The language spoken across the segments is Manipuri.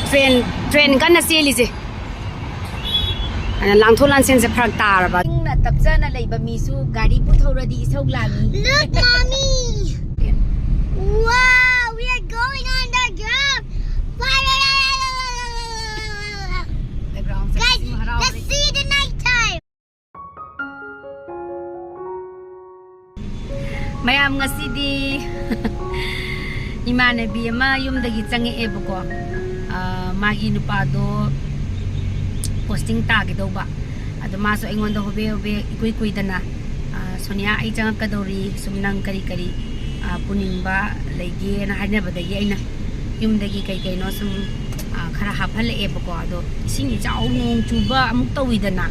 train kan na selise ana langthol lan sen se phak tar ba na tapcha na leiba mi su gari pu thora di isau lami. Look, mommy. Wow, we are going on the ground. The ground Guys, let's see the night time. Mayam ngasi di imanabi ama yumdagi changi ebuko magi nupa do posting tagi do ba ado maso ingon do hobe ikui dana Sonia ai chang kadori sumnang kari puning ba lege na haina badagi aina yumdagi kai no sum khara hafal ebuko ado isingi chau nong chuba amuk tawi dana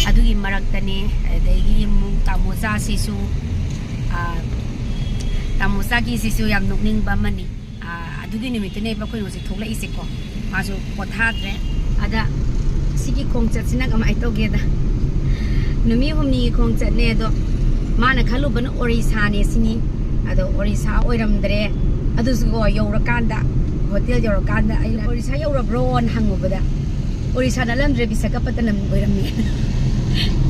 adugi maraktane adagi mu tamosa sisu tamosa ki sisu yam nukning ba mani adugi nimitne ba koi nosi thokla ise ko maso pothadre ada sigi khongchat sinak ama aitoge da numi humni khongchat ne do mana khalu ban orisa ne sini ado orisa oiramdre adu sugo yorakanda hotel yorakanda ai orisa yorabron hangubada orisa na lamdre bisakapatanam oiramni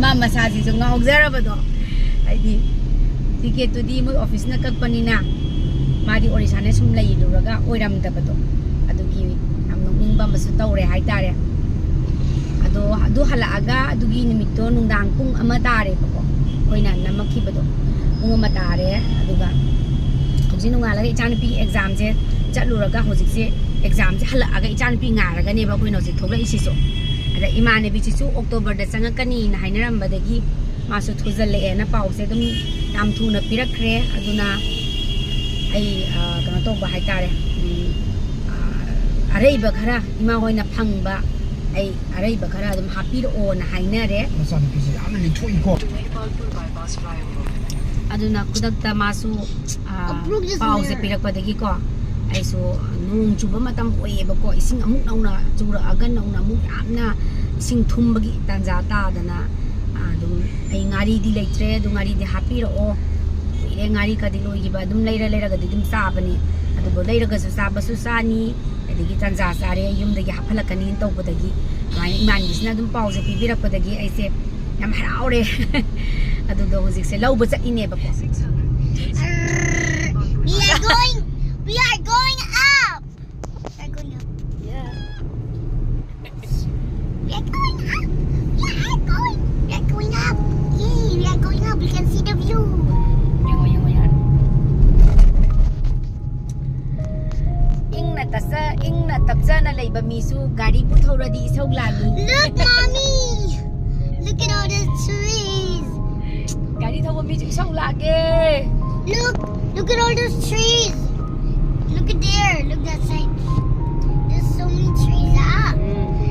mama saji jo ngawjarabado aidi ticket to di mo office na kagpanina madi orisa ne sum lai luraga oiramdabado adugi amnong ningba masu tawre haitare adu halaaga adugi nimitto nungdang pung ama tare bako koina namakibado pung ama tare aduga hojin nungala ga ichan pi exam je chatluraga hojik se exam je halaaga ichan pi ngaraga ne ba koina se thogla isiso ada imane bi chisu october da changakani na hainaram badagi masu thujalle na pause dum tam thuna pirakre aduna ai kana to ba haitare araiba khara ima hoina phangba ai araiba khara dum hapir o na hainare masan pisi amani thoi ko aduna kudakta masu pause pirakpadagi ko ai so nung chuba matam oeba ko ising amuk nauna chura agan nauna muk amna sing thumbagi tanja ta dana dum ai ngari di leitre du ngari di hapir o ire ngari ka di loi ba dum leira ga dum sabani adu bo leira ga su sabasu sani adigi tanja sare yum dagi haphalakani tawbadagi mai iman gisna dum pause pibirakpadagi aise yam haraure adu do hojik se lawba cha ine ba ko We are going up. We are going up. yeah We are going up. We are going up. Yay, we are going up. We can see the view. yang yan ing na tapsa na leiba misu gari pu thora di isau lami. Look, mommy. Look at all the trees. Gari thawa mi isau lage Look at all those trees. Look at there. Look that side. There's so many trees.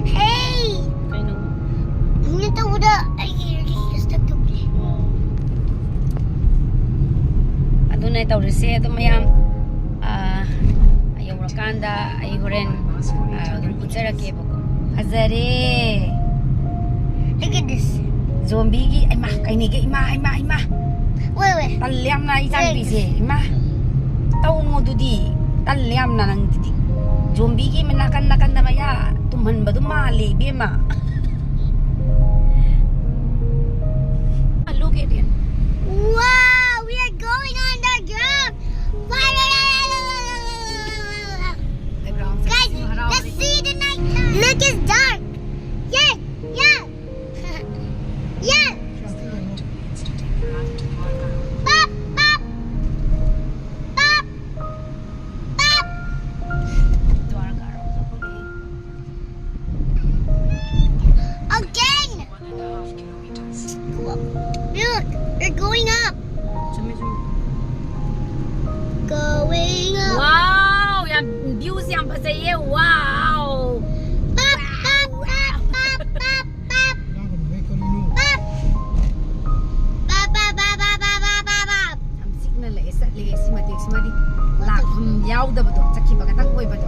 Hey. I know I'm gonna throw the. Just stuck to me. aduna tawrise adu mayam ayaw rakanda ay horen dum puchara ke bako azare Look at this. zombie gi ay ma kay ni ge ima Wait. talyam na isan bise ima taw mo dudi talyam na nang didi zombie gi menakan na maya tumhan badu mali bema look at it Wow, we are going on the ground. the ground Guys, let's see the night time. Look, it's dark. Yeah. Yeah. Pop. Again. Look, we're going up. Going up. wow yan views yan pa sa iyo wow Pop. am signal la isa simadi la yaw da bado sakhi bagatang koy bado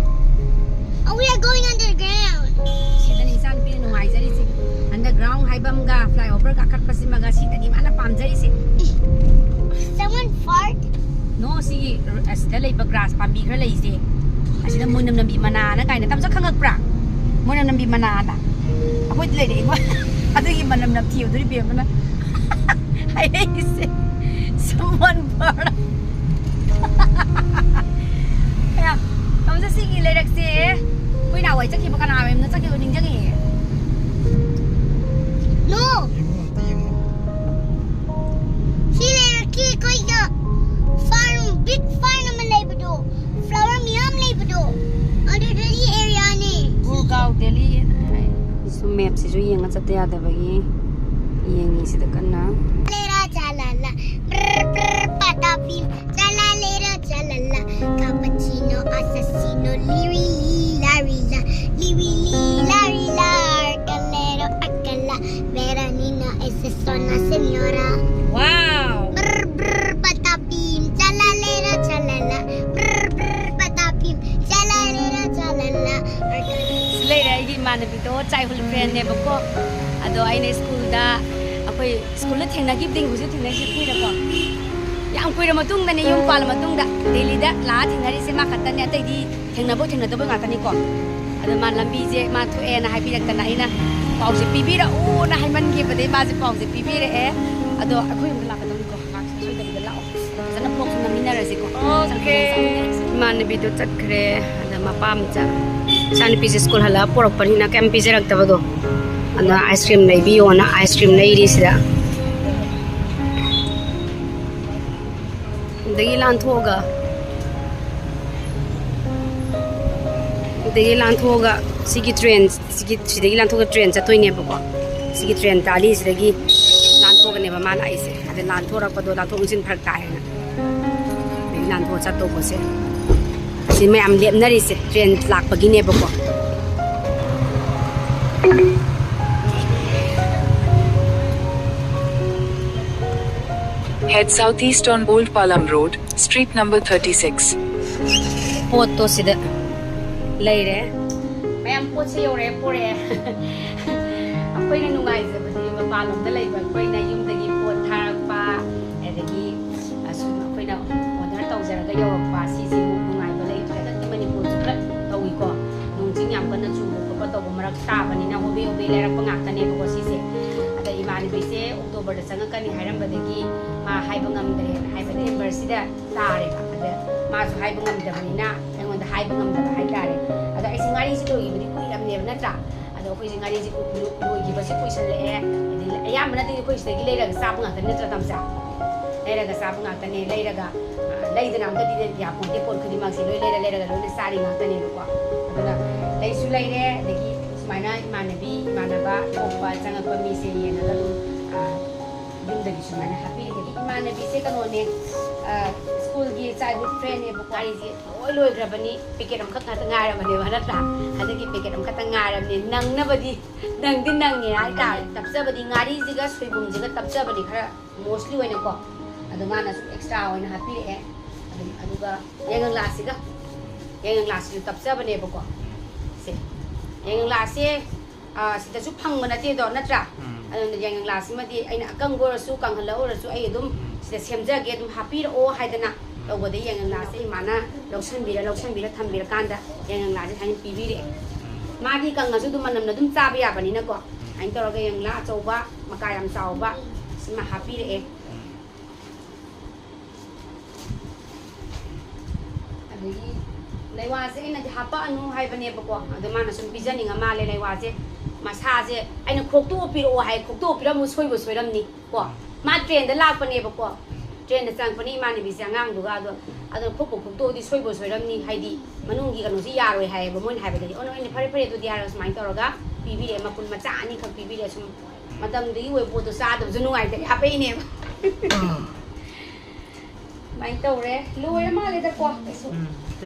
Oh, we are going underground. sida ni san pin nungai jari si underground haibam ga flyover ka khat pasimaga sida ni mana pam jari si Someone fart? no si asida lay ba grass pambi khra lay si asida mùi nằm bị mà nà nó cái này tao chắc khăng ngực bạc mùi nằm bị mà nà nè aku itu lagi quá ada gimana nằm thiểu dari biar mana hay đấy someone burn ya kamu sih gila dek sih kui nào vậy chắc khi bukan nào em nó chắc khi udah chắc gì No. See there, key koiga. Farm, big farm naman labado. Flower miyam labado. Under the area ni. Gurgaon Delhi so map si jo yang at ya da bagi yang isi da kana Lera chalala. Brr brr patapim. Chalalera chalala. Cappuccino assassino. Liri lari la. Liri lari la. Calero acala. Veranina esa zona señora. wow Brr brr patapim. Chalalera chalala. Brr brr patapim. Chalalera chalala. slay da igi man bi to childhood friend ne bako ado ai ne school da akoi school la thengna gi ding huju thengna gi kui da ko yang kui da matung da ne yung pal matung da daily da la thengna ri se ma khatan ne tai di thengna bo nga tani ko ado man lambi je ma thu e na hai bi rak ta na ina pau se pi bi ra o na hai man gi ba de ma se pau se pi bi re e ado akoi um la ka dong ko ma so da bi la o sana pok na mina ra se ko okay man bi to chat khre ada ma pam cha San Pis School hala porok panina kem pijerak tabado ana ice cream nei bi ona ice cream nei ri sida dagi lan thoga sigi train sigi sidagi lan thoga train cha toine ba ko sigi train tali sidagi lan thoga ne ba man ai se ade lan thora pa do lan thong sin phak tai na dagi lan tho cha to bo se si mai am lep na ri se train lak pagi ne ba ko Head southeast on Old Palam Road, street number 36. pot to sida leire mai am pot se yore pore apoi na nungai se ba di ba lom da leiba koi na yum dagi pot thar pa edagi asu koi na order tau jara ga yor pa si si mu nungai ba lei thai da ki mani pot tra tau i ko nung jing yam ban na chu ko ba to ba marak ta ba ni na obe le rak pa ngak ta ne ko si se ada imani bi se october da sanga kani hairam ba dagi ma hai ba ngam dare hai ba de ber sida tare ka ada ma su hai ba ngam da ni na ai hai ba ngam da hai tare ada ai singari si to i bi ku ram ne ba na tra ada ko singari si ku lo gi ba si ku san le ai ya ma na de ko si gi le ra sa ba ngak ta ne tra tam sa le ra ga sa ba ngak ta ne le ra ga le da nam ta di de ya pon de pon khudi ma si le ra ga lo ne sa ri ngak ta ne ko ada le su le de de gi sumaina imanabi imanaba thongba changa pa mi se ye na ga dum da gi sumaina happy de gi imanabi se ka no ne school gi childhood friend ne bu kari ji loi grabani picket am khatna ta ngai ra ne ba na ta hada gi picket am khatna ngai ra ne nang na badi nang din nang ne ai ta tapsa badi ngari ji ga soibum ji ga tapsa badi khara mostly oina ko adu mana su extra oina happy e adu ga yengang la si ga yengang la si tapsa bane ba ko se yengang la se sida su phang mana te do na tra adu yengang la si ma di aina akang go su kang hala ora su ai dum sida semja ge dum happy o haidana tawbada yengang la se mana loksan bira thambira kanda yengang la se thain pibi re magi kang asu dum manam na dum cha ba bani na ko ain tor ga yengang la chauba makayam chauba sima happy re adagi leiwa se ina hapa anu hai bane ba ko adu mana sum bijani nga ma le leiwa se masa se aina khoktu piro hai khoktu pira mu soi bo soiram ni ko ma train da lak bane ba ko train da sang pani mani bi sangang du ga do adu khokku khoktu di soi bo soiram ni haidi manung gi kanu si yaroi hai ba mon hai ba di ono ina phare du di har smai toroga pibi re ma kun ma cha ni khak pibi re sum matam di we po to sa do junu ai te hape ne mai tore loi ma le da ko